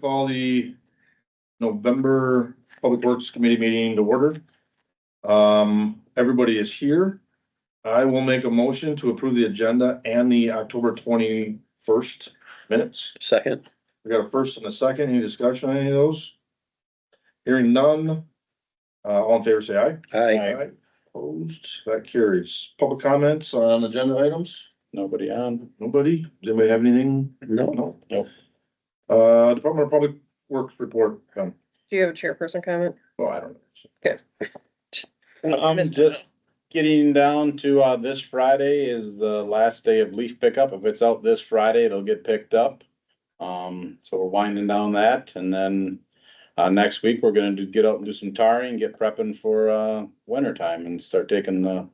call the November Public Works Committee meeting to order. Everybody is here. I will make a motion to approve the agenda and the October 21st minutes. Second. We got a first and a second. Any discussion on any of those? Hearing none. All in favor, say aye. Aye. Opposed, that carries. Public comments on agenda items? Nobody on. Nobody? Does anybody have anything? No. Nope. Department of Public Works report. Do you have a chairperson comment? Oh, I don't know. I'm just getting down to, this Friday is the last day of leaf pickup. If it's out this Friday, it'll get picked up. So we're winding down that, and then, next week, we're gonna get out and do some tarring, get prepping for, winter time and start taking the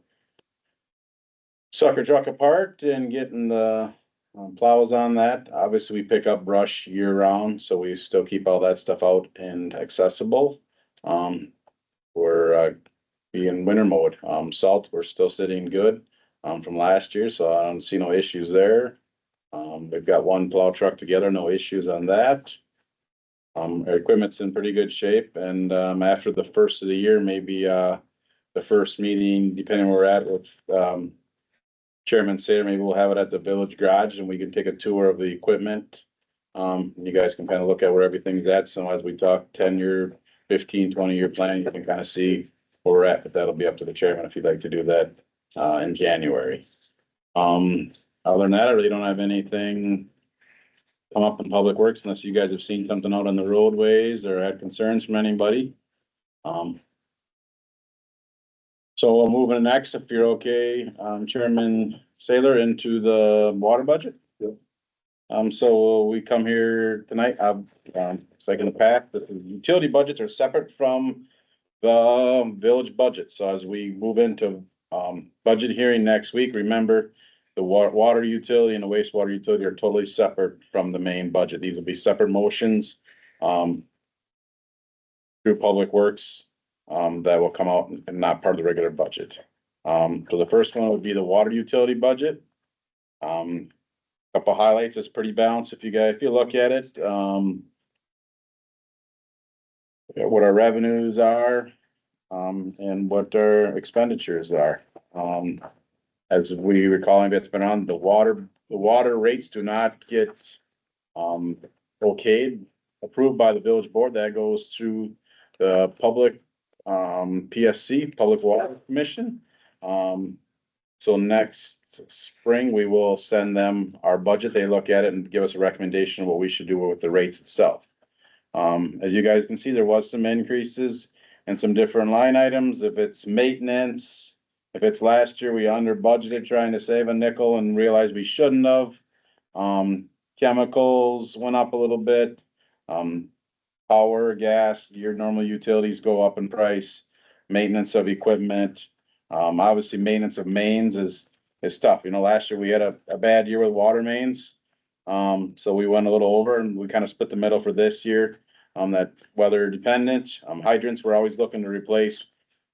sucker truck apart and getting the plows on that. Obviously, we pick up brush year round, so we still keep all that stuff out and accessible. We're in winter mode. Salt, we're still sitting good from last year, so I don't see no issues there. We've got one plow truck together, no issues on that. Our equipment's in pretty good shape, and after the first of the year, maybe the first meeting, depending where we're at with Chairman Sater, maybe we'll have it at the village garage and we can take a tour of the equipment. You guys can kind of look at where everything's at. So as we talk 10-year, 15, 20-year plan, you can kind of see where we're at, but that'll be up to the chairman if you'd like to do that in January. Other than that, I really don't have anything come up in Public Works unless you guys have seen something out on the roadways or had concerns from anybody. So we'll move in next, if you're okay, Chairman Saylor, into the water budget. Yep. So we come here tonight, it's like in the past, the utility budgets are separate from the village budget. So as we move into, budget hearing next week, remember the water utility and the wastewater utility are totally separate from the main budget. These will be separate motions, through Public Works. That will come out and not part of the regular budget. So the first one would be the water utility budget. Couple highlights, it's pretty balanced if you look at it. What our revenues are, and what our expenditures are. As we recall, it's been on the water rates do not get, okayed, approved by the village board. That goes through the public PSC, Public Water Commission. So next spring, we will send them our budget. They look at it and give us a recommendation of what we should do with the rates itself. As you guys can see, there was some increases and some different line items. If it's maintenance, if it's last year, we under budgeted trying to save a nickel and realized we shouldn't have. Chemicals went up a little bit. Power, gas, your normal utilities go up in price, maintenance of equipment. Obviously maintenance of mains is tough. You know, last year we had a bad year with water mains. So we went a little over and we kind of split the middle for this year. That weather dependent, hydrants, we're always looking to replace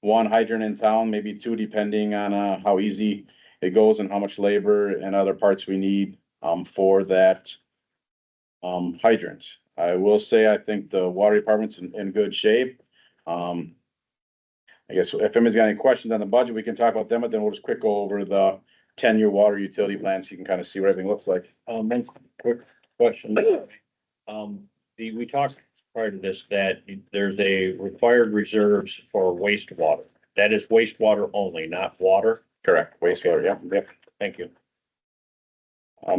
one hydrant in town, maybe two, depending on, how easy it goes and how much labor and other parts we need, for that, hydrant. I will say, I think the water department's in good shape. I guess if anybody's got any questions on the budget, we can talk about them, but then we'll just quick go over the 10-year water utility plan so you can kind of see what everything looks like. One quick question. We talked prior to this that there's a required reserves for wastewater. That is wastewater only, not water. Correct, wastewater, yep. Thank you.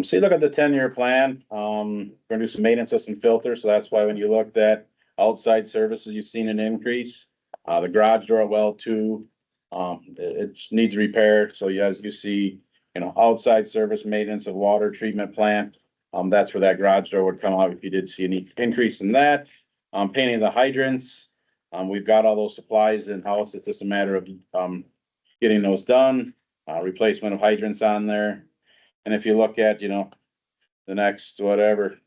So you look at the 10-year plan, we're gonna do some maintenance of some filters, so that's why when you looked at outside services, you've seen an increase. The garage door well too, it needs repair, so as you see, you know, outside service maintenance of water treatment plant. That's where that garage door would come out if you did see any increase in that. Painting the hydrants, we've got all those supplies in-house, it's just a matter of, getting those done. Replacement of hydrants on there. And if you look at, you know, the next, whatever,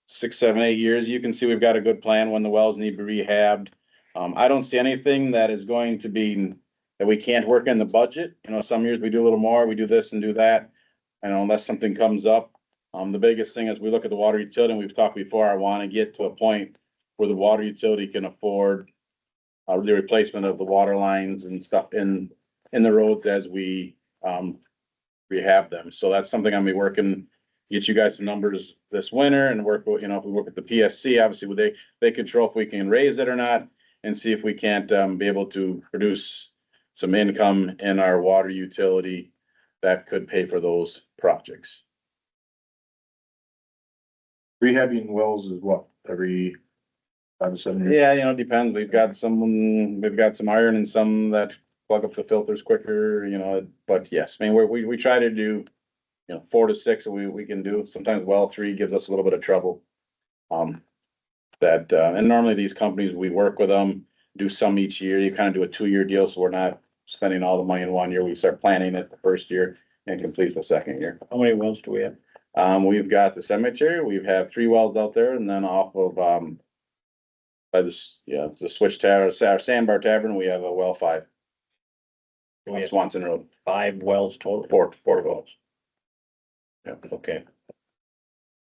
6, 7, 8 years, you can see we've got a good plan when the wells need to be rehabbed. I don't see anything that is going to be, that we can't work in the budget. You know, some years we do a little more, we do this and do that. And unless something comes up, The biggest thing is we look at the water utility, and we've talked before, I wanna get to a point where the water utility can afford the replacement of the water lines and stuff in the roads as we rehab them. So that's something I'm be working, get you guys some numbers this winter and work with, if we work with the PSC, obviously, they control if we can raise it or not, and see if we can't be able to produce some income in our water utility that could pay for those projects. Rehabbing wells is what, every 5 to 7 years? Yeah, it depends. We've got some iron and some that plug up the filters quicker, but yes, I mean, we try to do, 4 to 6 we can do. Sometimes well 3 gives us a little bit of trouble. And normally these companies, we work with them, do some each year. You kind of do a 2-year deal, so we're not spending all the money in 1 year. We start planning it the first year and complete the second year. How many wells do we have? We've got the cemetery, we have 3 wells out there, and then off of, by this, it's the Switch Tower, Sandbar Tavern, we have a well 5. We have Swanson Road, 5 wells total. 4 wells. Yeah, okay,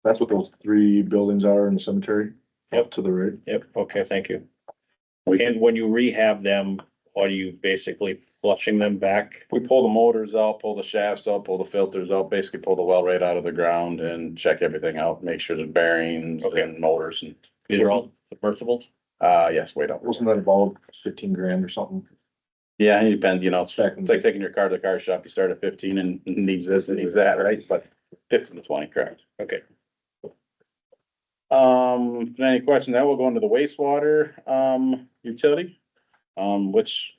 That's what those 3 buildings are in the cemetery? Yep. Up to the right? yep, okay, thank you. We And when you rehab them, what are you basically flushing them back? We pull the motors out, pull the shafts out, pull the filters out, basically pull the well right out of the ground and check everything out, make sure the bearings Okay. and motors and, These are all submersibles? yes, wait up. Wasn't that about 15 grand or something? Yeah, it depends, it's Back in- it's like taking your car to the car shop, you start at 15 and it needs this, and needs that, right? But 15 to 20, correct. Okay, Any questions? Now we'll go into the wastewater, utility. Which,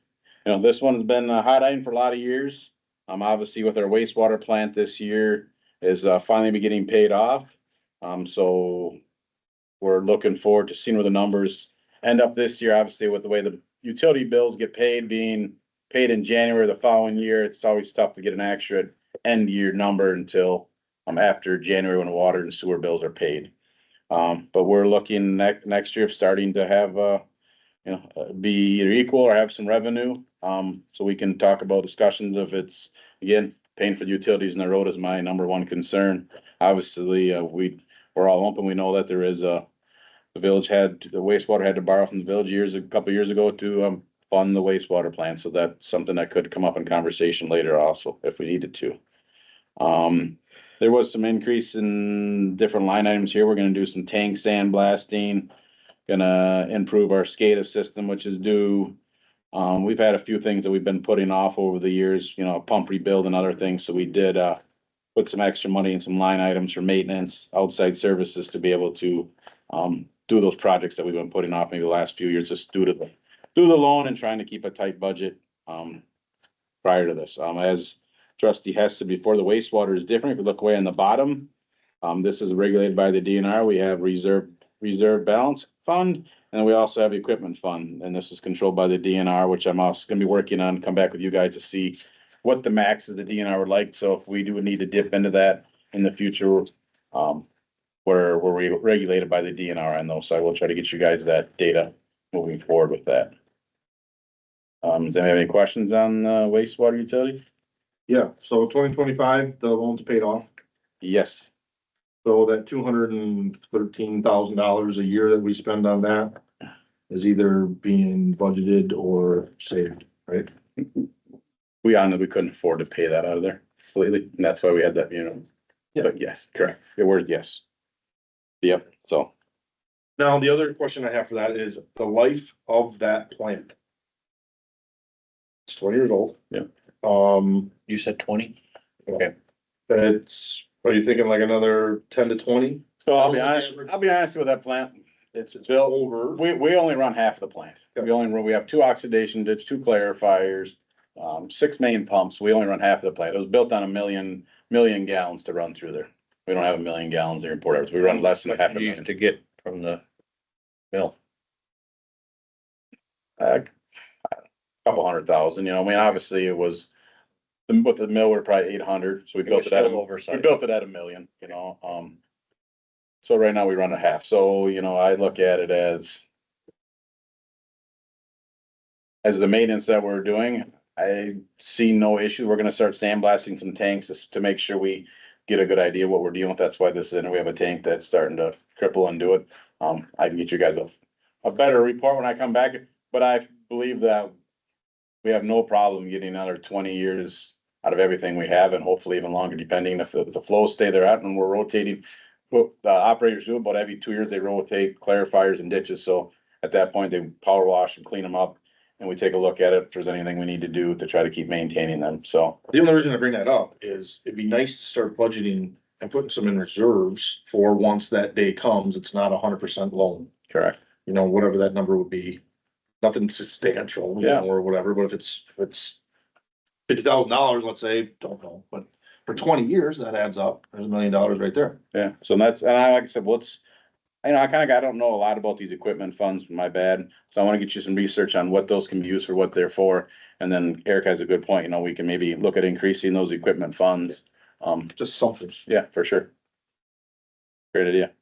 this one has been a hot item for a lot of years. Obviously with our wastewater plant this year is, finally be getting paid off. So we're looking forward to seeing where the numbers end up this year. Obviously, with the way the utility bills get paid, being paid in January the following year, it's always tough to get an accurate end year number until, after January when the water and sewer bills are paid. But we're looking next year of starting to have, be either equal or have some revenue. So we can talk about discussions if it's, again, paying for the utilities in the road is my number one concern. Obviously, we're all open. We know that there is the wastewater had to borrow from the village a couple years ago to, fund the wastewater plant. So that's something that could come up in conversation later also, if we needed to. There was some increase in different line items here. We're gonna do some tank sandblasting. Gonna improve our SCADA system, which is due. We've had a few things that we've been putting off over the years, pump rebuild and other things. So we did, put some extra money in some line items for maintenance, outside services to be able to, do those projects that we've been putting off maybe the last few years, just due to the loan and trying to keep a tight budget, prior to this. As Trustee Hess said before, the wastewater is different. If you look way on the bottom, this is regulated by the DNR. We have reserve balance fund, and we also have equipment fund, and this is controlled by the DNR, which I'm also gonna be working on, come back with you guys to see what the max of the DNR would like. So if we do need to dip into that in the future, we're regulated by the DNR on those. So I will try to get you guys that data moving forward with that. Does anyone have any questions on wastewater utility? Yeah, so 2025, the loan's paid off. Yes, So that $213,000 a year that we spend on that is either being budgeted or saved, right? we couldn't afford to pay that out of there completely, and that's why we had that, Yeah. But yes, correct. Your word, yes. Yep, so Now, the other question I have for that is the life of that plant. It's 20 years old. Yeah. you said 20? Okay, Are you thinking like another 10 to 20? So I'll be honest with that plant. It's built, Over. we only run half of the plant. We have 2 oxidation ditch, 2 clarifiers, 6 main pumps. We only run half of the plant. It was built on 1 million gallons to run through there. We don't have 1 million gallons to import ours. We run less than half a you million. used to get from the mill. Couple 100,000, obviously it was, with the mill, we're probably 800, so we It was built it at, still we oversized. built it at 1 million, So right now we run a half, so, I look at it as the maintenance that we're doing, I see no issue. We're gonna start sandblasting some tanks to make sure we get a good idea what we're dealing with. That's why this is, and we have a tank that's starting to cripple and do it. I can get you guys a better report when I come back, but I believe that we have no problem getting another 20 years out of everything we have, and hopefully even longer, depending if the flows stay there at, and we're rotating. What the operators do about every 2 years, they rotate clarifiers and ditches, so at that point, they power wash and clean them up. And we take a look at it, if there's anything we need to do to try to keep maintaining them, so. The only reason I bring that up is it'd be nice to start budgeting and putting some in reserves for once that day comes, it's not 100% loan. Correct. You know, whatever that number would be, nothing substantial, you know, or whatever, but if it's $50,000, let's say, don't know, but for 20 years, that adds up, there's $1 million right there. Yeah, so that's, and like I said, I don't know a lot about these equipment funds, my bad. So I wanna get you some research on what those can be used for, what they're for. And then Eric has a good point, you know, we can maybe look at increasing those equipment funds. Just something. Yeah, for sure. Great idea.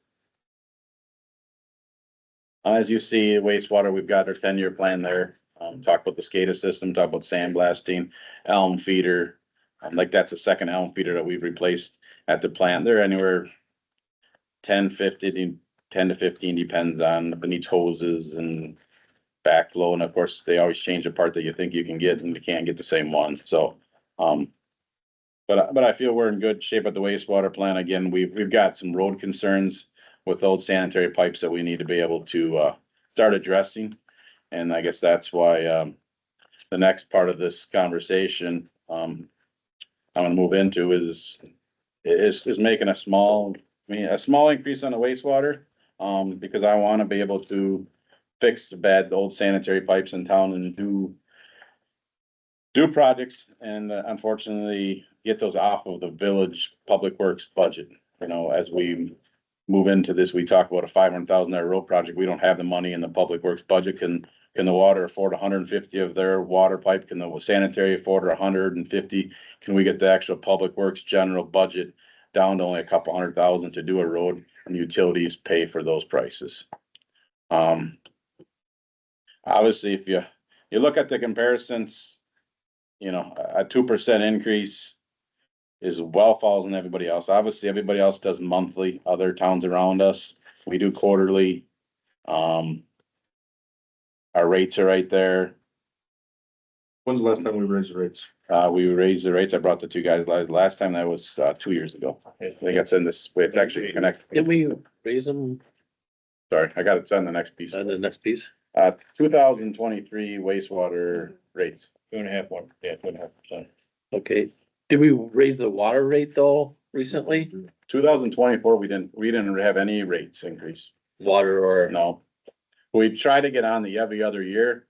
As you see, wastewater, we've got our 10-year plan there. Talk about the SCADA system, talk about sandblasting, elm feeder. Like that's the second elm feeder that we've replaced at the plant. They're anywhere 10 to 15, depends on if it needs hoses and backflow. And of course, they always change the part that you think you can get and you can't get the same one. So, but I feel we're in good shape at the wastewater plant. Again, we've got some road concerns with old sanitary pipes that we need to be able to, start addressing. And I guess that's why, the next part of this conversation, I'm gonna move into is making a small increase on the wastewater. Because I wanna be able to fix the bad old sanitary pipes in town and do projects and unfortunately get those off of the village public works budget. You know, as we move into this, we talk about a $500,000 road project. We don't have the money in the public works budget. Can the water afford 150 of their water pipe? Can the sanitary afford 150? Can we get the actual public works general budget down to only a couple $100,000 to do a road, and utilities pay for those prices? Obviously, if you look at the comparisons, you know, a 2% increase is well falls on everybody else. Obviously, everybody else does monthly, other towns around us, we do quarterly. Our rates are right there. When's the last time we raised the rates? We raised the rates. I brought the two guys last time. That was 2 years ago. I think it's in this, it's actually connected. Did we raise them Sorry, I got it on the next piece. on the next piece? 2023 wastewater rates. 2.5%, yeah, 2.5%. Okay, did we raise the water rate though recently? 2024, we didn't have any rates increase. Water or? No. We try to get on the every other year.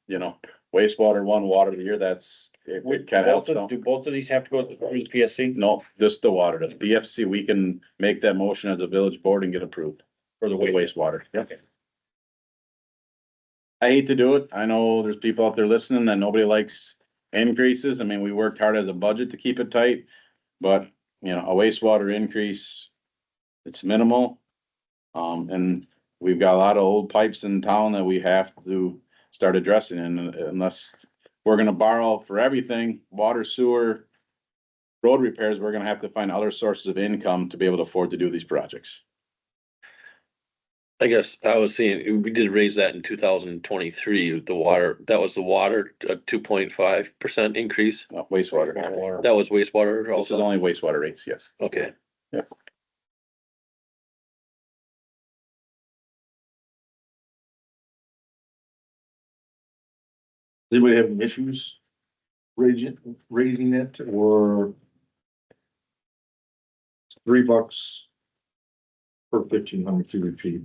You know, wastewater one, water the year, it kind of helps. Do both of these have to go through the PSC No, just the water, the BFC, we can make that motion as a village board and get approved for the with waste? wastewater. Yep. Okay. I hate to do it. I know there's people out there listening that nobody likes increases. I mean, we worked hard as a budget to keep it tight. But, you know, a wastewater increase, it's minimal. And we've got a lot of old pipes in town that we have to start addressing, and unless we're gonna borrow for everything, water, sewer, road repairs, we're gonna have to find other sources of income to be able to afford to do these projects. I guess I was seeing, we did raise that in 2023, the water, that was the water, a 2.5% increase. Wastewater. Water. That was wastewater This is also? only wastewater rates, yes. Okay, Does anybody have any issues raising it, or it's $3 per 1,500 cubic feet?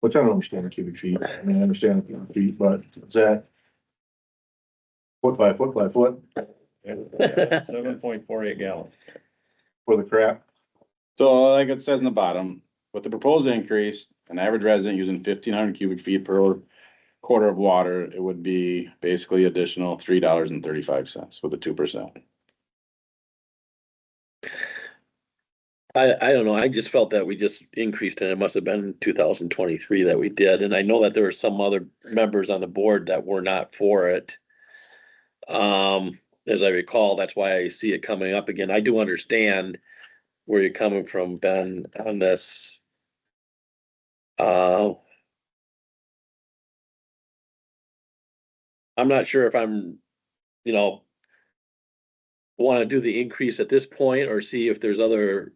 Which I don't understand the cubic feet. I mean, I understand the cubic feet, but is that foot by foot by foot 7.48 gallons. for the crap? So like it says in the bottom, with the proposed increase, an average resident using 1,500 cubic feet per quarter of water, it would be basically additional $3.35 with a 2%. I don't know, I just felt that we just increased and it must have been 2023 that we did, and I know that there were some other members on the board that were not for it. as I recall, that's why I see it coming up again. I do understand where you're coming from, Ben, on this. Uh, I'm not sure if I'm, you know, want to do the increase at this point or see if there's other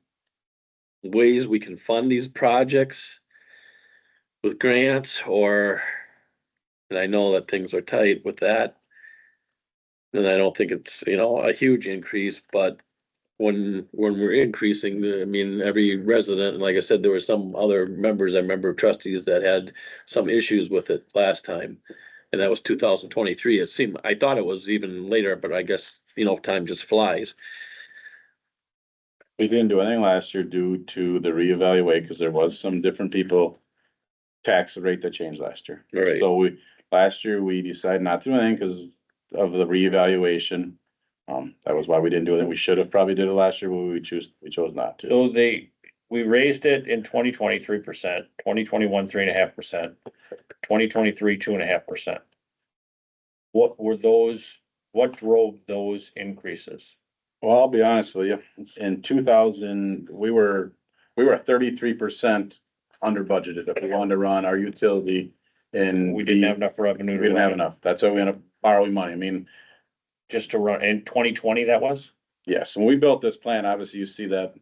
ways we can fund these projects with grants or, and I know that things are tight with that. And I don't think it's, a huge increase, but when we're increasing I mean, every resident, and like I said, there were some other members, I remember trustees that had some issues with it last time. And that was 2023. I thought it was even later, but I guess, time just flies. We didn't do anything last year due to the reevaluate, because there was some different people. Tax rate that changed last year. Right. So last year we decided not to do anything because of the reevaluation. That was why we didn't do it. We should have probably did it last year, but we chose not to. So we raised it in 2020, 3%, 2021, 3.5%, 2023, 2.5%. What drove those increases? Well, I'll be honest with you, in 2000, we were 33% under budgeted if we wanted to run our utility. And We didn't have enough revenue. We didn't have enough. That's why we ended up borrowing money. I mean, Just to run, in 2020, that was? yes, when we built this plan, obviously you see that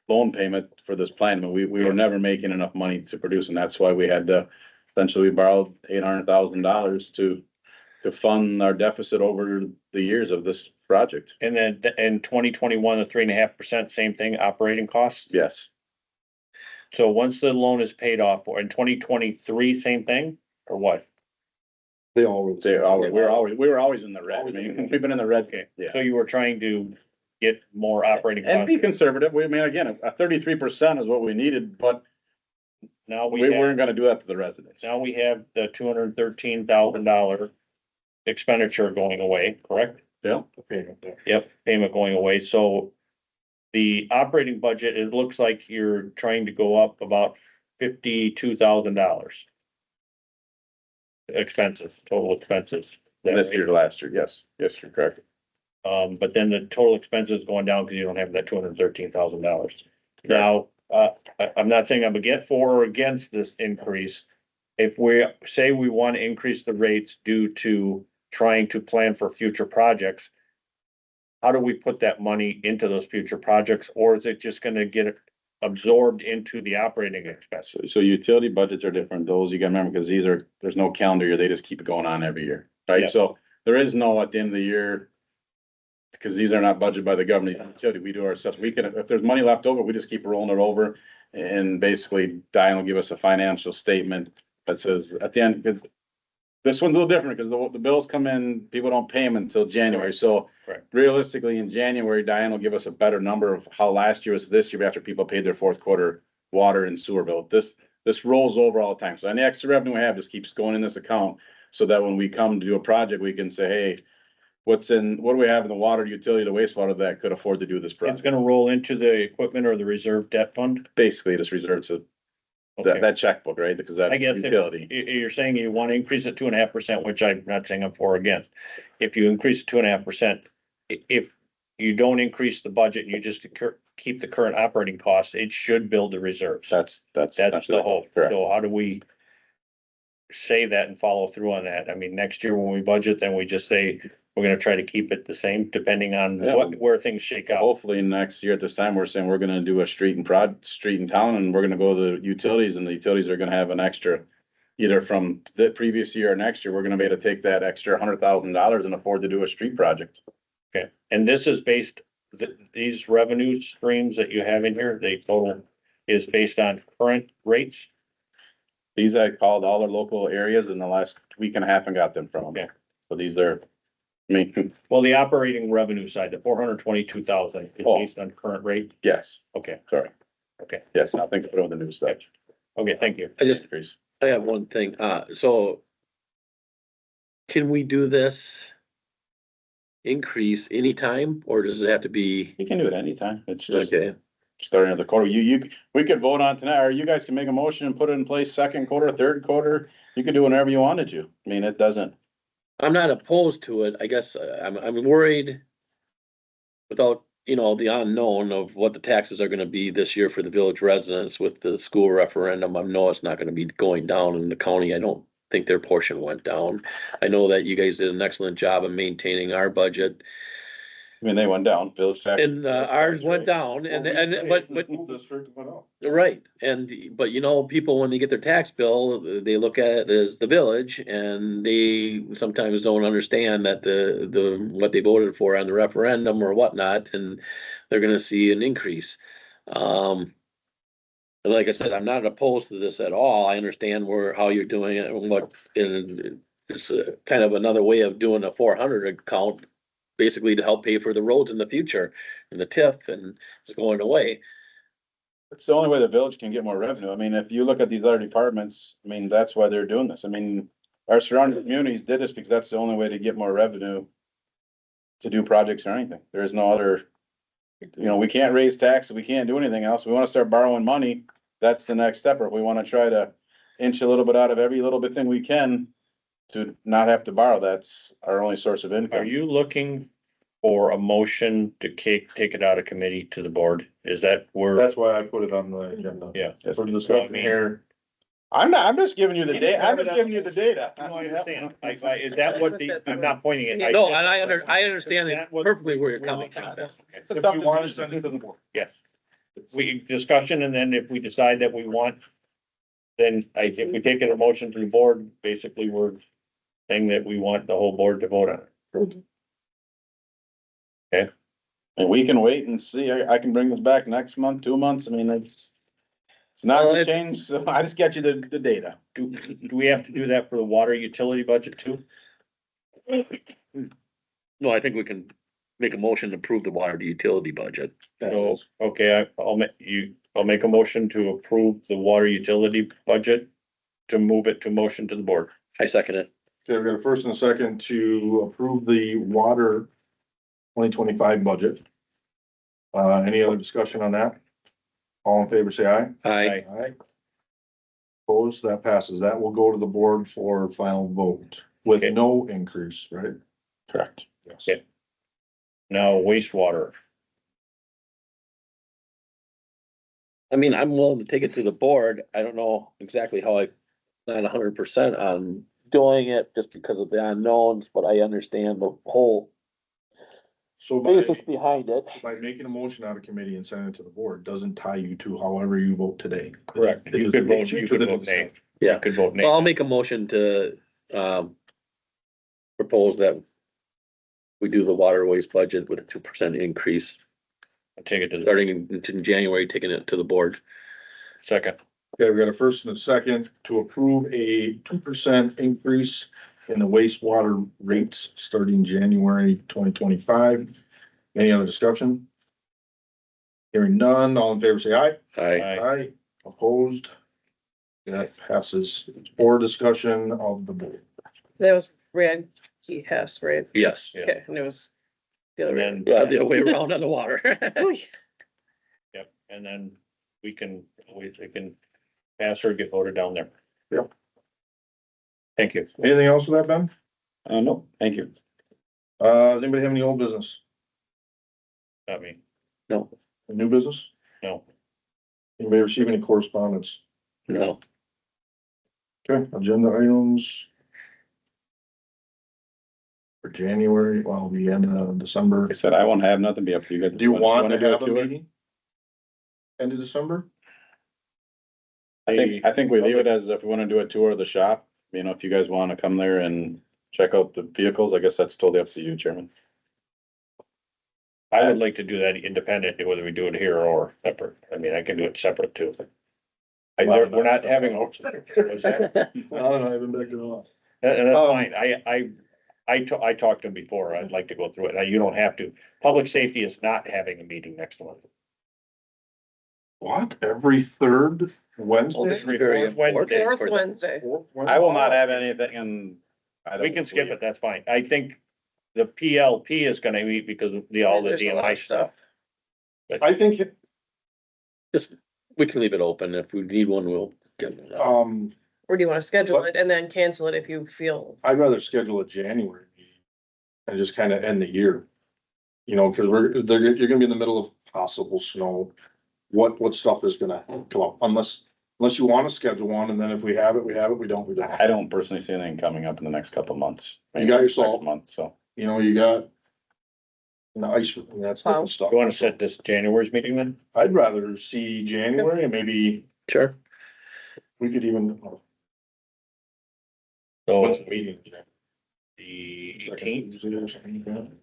loan payment for this plan, but we were never making enough money to produce, and that's why we had to, essentially we borrowed $800,000 to fund our deficit over the years of this project. And then in 2021, the 3.5%, same thing, operating costs? Yes, So once the loan is paid off, or in 2023, same thing, or what? They all were. we were always in the red. I mean, we've been in the red. Okay, Yeah. so you were trying to get more operating And be costs. conservative. I mean, again, a 33% is what we needed, but Now we we have, weren't gonna do that to the residents. now we have the $213,000 expenditure going away, correct? Yeah, Yep, payment going away, so the operating budget, it looks like you're trying to go up about $52,000. Expenses, total expenses. Is that this right? year to last year, yes, you're correct. But then the total expenses going down because you don't have that $213,000. Now, I'm not saying I'm for or against this increase. If we say we want to increase the rates due to trying to plan for future projects, how do we put that money into those future projects, or is it just gonna get absorbed into the operating expenses? So utility budgets are different. Those you gotta remember, because there's no calendar year. They just keep it going on every year, right? Yeah. So there is no at the end of the year. Because these are not budgeted by the government utility. We do ourselves. We can, if there's money left over, we just keep rolling it over. And basically Diane will give us a financial statement that says at the end, because this one's a little different because the bills come in, people don't pay them until January. So Right. realistically, in January, Diane will give us a better number of how last year was this year after people paid their fourth quarter water and sewer bill. This rolls over all the time. So any extra revenue we have just keeps going in this account so that when we come to do a project, we can say, hey, what do we have in the water, utility, the wastewater that could afford to do this It's project? gonna roll into the equipment or the reserve debt fund? Basically, this reserves Okay. that checkbook, right? Because that's I guess if utility. you're saying you want to increase it 2.5%, which I'm not saying I'm for or against. If you increase 2.5%, if you don't increase the budget and you just keep the current operating costs, it should build the reserves. That's That's the hope. Correct. So how do we say that and follow through on that? I mean, next year when we budget, then we just say, we're gonna try to keep it the same depending on Yeah. where things shake out. Hopefully next year at this time, we're saying we're gonna do a street in town and we're gonna go to the utilities and the utilities are gonna have an extra. Either from the previous year or next year, we're gonna be able to take that extra $100,000 and afford to do a street project. Okay, and this is based, these revenue streams that you have in here, they total is based on current rates? These I called all our local areas in the last week and a half and got them from them. Okay. So these are, I mean, Well, the operating revenue side, the 422,000 is Oh. based on current rate? yes, Okay, sorry. Okay. Yes, I think put on the new stuff. okay, thank you. I have one thing, so can we do this increase anytime, or does it have to be, You can do it anytime. It's just okay, starting at the quarter. We could vote on tonight, or you guys can make a motion and put it in place second quarter, third quarter. You could do whenever you wanted to. I mean, it doesn't. I'm not opposed to it. I guess I'm worried without, the unknown of what the taxes are gonna be this year for the village residents with the school referendum. I know it's not gonna be going down in the county. I don't think their portion went down. I know that you guys did an excellent job of maintaining our budget I mean, they went down, village tax. and ours went down but. School district went up. Right, but people, when they get their tax bill, they look at it as the village and they sometimes don't understand that what they voted for on the referendum or whatnot, and they're gonna see an increase. And like I said, I'm not opposed to this at all. I understand how you're doing it and and it's kind of another way of doing a 400 account, basically to help pay for the roads in the future and the TIF, and it's going away. It's the only way the village can get more revenue. I mean, if you look at these other departments, I mean, that's why they're doing this. I mean, our surrounding communities did this because that's the only way to get more revenue to do projects or anything. There is no other, we can't raise taxes, we can't do anything else. We wanna start borrowing money. That's the next step. Or if we wanna try to inch a little bit out of every little bit thing we can to not have to borrow, that's our only source of Are income. you looking for a motion to take it out of committee to the board? Is that where? That's why I put it on the agenda. Yeah. For So, I discussion mean- here. I'm just giving you the data. I'm just giving you the data. No, I understand. Is that what I'm not pointing it. No, and I understand it perfectly where you're coming from. It's a If tough you want to decision. send it to the board. Yes. Discussion, and then if we decide that we want, then if we take a motion to the board, basically we're saying that we want the whole board to vote on it. And we can wait and see. I can bring this back next month, 2 months. I mean, it's not Well, gonna change. So I just got you the data. Do we have to do that for the water utility budget too? No, I think we can make a motion to approve the water utility budget. So, okay, I'll make a motion to approve the water utility budget to move it to motion to the board. I second it. Okay, we got a first and a second to approve the water 2025 budget. Any other discussion on that? All in favor, say aye. Aye. Aye. Opposed, that passes. That will go to the board for final vote with Okay. no increase, right? Correct. Yes. Okay. Now wastewater. I mean, I'm willing to take it to the board. I don't know exactly how not 100% on doing it just because of the unknowns, but I understand the whole So by basis behind it. making a motion out of committee and sending it to the board, doesn't tie you to however you vote today. Correct. It You is could a vote, motion you to could the vote nay. discussion. Yeah. You could vote nay. Well, I'll make a motion to, propose that we do the water waste budget with a 2% increase, Take it to the starting in January, taking it to the board. second. Okay, we got a first and a second to approve a 2% increase in the wastewater rates starting January 2025. Any other discussion? Hearing none, all in favor, say aye. Aye. Aye. Opposed? That passes. For discussion of the board. That was Brad Hess, right? Yes. Yeah. Okay, and it was the other And way. then, Yeah, the other way around on the water. Ooh, yep, and then we can pass her, get voted down there. Yep. Thank you. Anything else with that, Ben? No, thank you. Does anybody have any old business? Not me. No, New business? No. Anybody receive any correspondence? no. Okay, agenda items. For January, well, the end of December. Like I said, I won't have nothing be up to you guys. Do you want to do it have a to it? meeting? End of December? I think we leave it as if we wanna do a tour of the shop, if you guys wanna come there and check out the vehicles, I guess that's totally up to you, Chairman. I would like to do that independently, whether we do it here or separate. I mean, I can do it separate too. We're not having. What's that? No, I haven't backed it off. And that's fine. I talked to him before. I'd like to go through it. Now, you don't have to. Public safety is not having a meeting next month. What, every third Wednesday? This is very Fourth Wednesday. important. Fourth Wednesday. Fourth I will not Wednesday? have anything and. I We don't can skip believe- it. That's fine. I think the PLP is gonna meet because of all the There's a lot DNI of stuff. I think, Just, we can leave it open. If we need one, we'll get one. Or do you wanna schedule What? it and then cancel it if you feel? I'd rather schedule a January meeting and just kind of end the year. You know, cause you're gonna be in the middle of possible snow. What stuff is gonna come up unless you wanna schedule one and then if we have it, we don't, we don't. I don't personally see anything coming up in the next couple of months. You got your Next salt. Month, so. You know, you got. You know, ice, and that's Wow. different stuff. You wanna set this January's meeting then? I'd rather see January and maybe Sure. we could even, So what's the meeting? the eighteenth, Or something?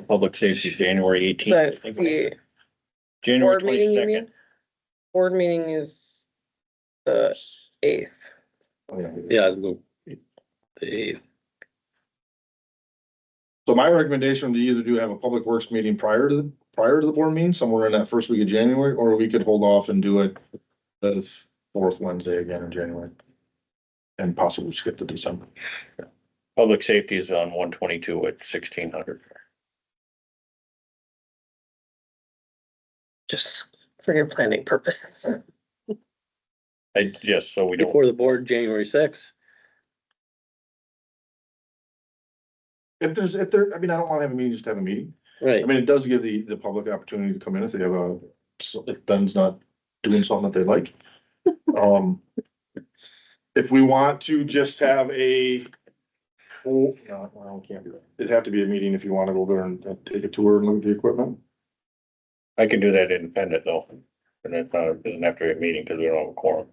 public safety, January eighteenth. The January board meeting, you mean? twenty-second. Board meeting is the 8th. Oh, yeah. Yeah, the 8th. So my recommendation would be either do have a public works meeting prior to the board meeting, somewhere in that first week of January, or we could hold off and do it the fourth Wednesday again in January. And possibly skip to December. Public safety is on 122 at 1600. Just for your planning purposes. Just so we don't, Before the board, January 6th. If I mean, I don't wanna have a meeting, just have a meeting. Right. I mean, it does give the public opportunity to come in if they have if Ben's not doing something that they like. If we want to just have no, we can't do that. It'd have to be a meeting if you wanna go there and take a tour and look at the equipment. I can do that independent though. And it's not, it doesn't have to be a meeting because we don't have a quorum.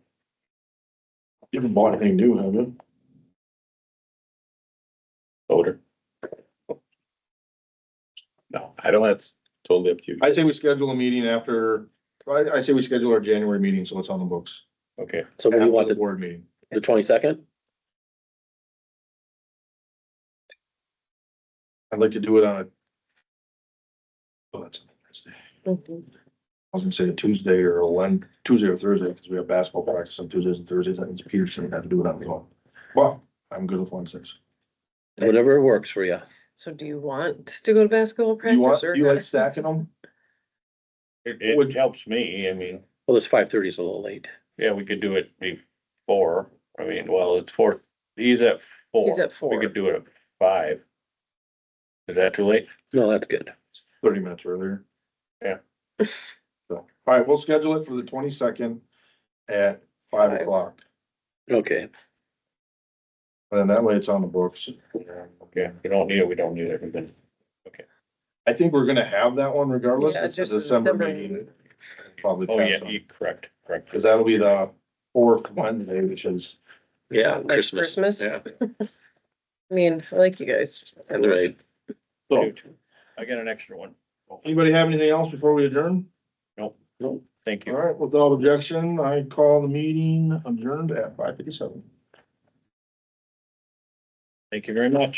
You haven't bought anything new, have you? Voter. No, I don't, that's totally up to you. I say we schedule a meeting after, I say we schedule our January meeting, so it's on the books. Okay, So what do you want, After the the board meeting? 22nd? I'd like to do it on a. Oh, that's a Thursday. Mhm. I was gonna say a Tuesday or Tuesday or Thursday, because we have basketball practice on Tuesdays and Thursdays, that means Peterson would have to do it on his own. Well, I'm good with Wednesdays. Whatever works for you. So do you want to go to basketball You want, practice or? you like stacking them? it Would- helps me. I mean, Well, this 5:30 is a little late. yeah, we could do it before. I mean, well, it's fourth, he's at 4. He's at 4. We could do it at 5. Is that too late? No, that's good. 30 minutes earlier. Yeah. So, all right, we'll schedule it for the 22nd at 5 o'clock. Okay. And that way it's on the books. Okay, we don't need it, we don't need everything. I think we're gonna have that one regardless. Yeah, It's the just the December December meeting. Probably Oh, yeah, pass on. correct. Cause that'll be the fourth Wednesday, which is, Yeah, Like Christmas. Christmas? Yeah, I mean, I like you guys. that's right. so, I got an extra one. anybody have anything else before we adjourn? Nope, thank All you. right, without objection, I call the meeting adjourned at 5:57. Thank you very much.